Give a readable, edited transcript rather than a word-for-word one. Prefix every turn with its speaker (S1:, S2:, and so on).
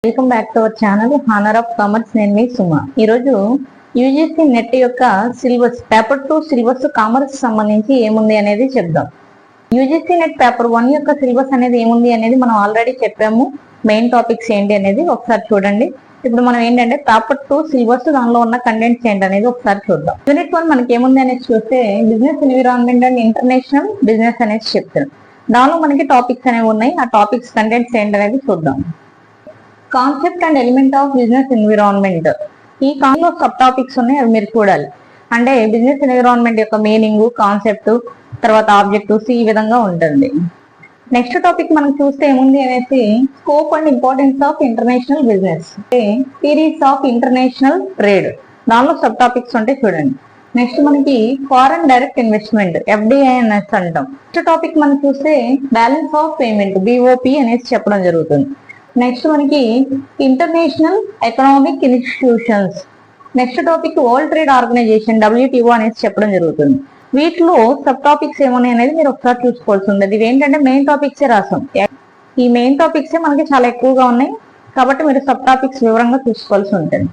S1: Welcome back to our channel honour of commerce. నేను మీ సుమ. ఈరోజు UGC net యొక్క syllabus paper 2 syllabus commerce సంబంధించి ఏముంది అనేది చెప్దాం. యూజీసీ నెట్ పేపర్ 1 యొక్క సిలబస్ అనేది ఏముంది అనేది మనం ఆల్రెడీ చెప్పాము. మెయిన్ టాపిక్స్ ఏంటి అనేది ఒకసారి చూడండి. ఇప్పుడు మనం ఏంటంటే పేపర్ 2 సిలబస్ దానిలో ఉన్న కంటెంట్స్ ఏంటి అనేది ఒకసారి చూద్దాం. యూనిట్ 1 మనకి ఏముంది అనేది చూస్తే business environment and international business అనేది చెప్తాం. దానిలో మనకి టాపిక్స్ అనేవి ఉన్నాయి. ఆ టాపిక్స్ కంటెంట్స్ ఏంటి అనేది చూద్దాం. Concept and element of business environment, ఈ కాన్లో సబ్ టాపిక్స్ ఉన్నాయి, అవి మీరు చూడాలి. అంటే బిజినెస్ ఎన్విరాన్మెంట్ యొక్క మీనింగ్, కాన్సెప్ట్, తర్వాత ఆబ్జెక్టివ్స్ ఈ విధంగా ఉంటుంది. నెక్స్ట్ టాపిక్ మనం చూస్తే ఏముంది అనేసి scope and importance of international business, theories of international trade, దానిలో సబ్ టాపిక్స్ ఉంటాయి చూడండి. నెక్స్ట్ మనకి ఫారెన్ డైరెక్ట్ ఇన్వెస్ట్మెంట్, ఎఫ్డిఐ అనేసి అంటాం. నెక్స్ట్ టాపిక్ మనం చూస్తే బ్యాలెన్స్ ఆఫ్ పేమెంట్, బిఓపి అనేసి చెప్పడం జరుగుతుంది. నెక్స్ట్ మనకి international economic institutions, next topic World Trade Organization WTO అనేసి చెప్పడం జరుగుతుంది. వీటిలో సబ్ టాపిక్స్ ఏమున్నాయి అనేది మీరు ఒకసారి చూసుకోవాల్సి ఉంది. ఇవి ఏంటంటే మెయిన్ టాపిక్సే రాసాం. ఈ మెయిన్ టాపిక్సే మనకి చాలా ఎక్కువగా ఉన్నాయి కాబట్టి మీరు సబ్ టాపిక్స్ వివరంగా చూసుకోవాల్సి ఉంటుంది.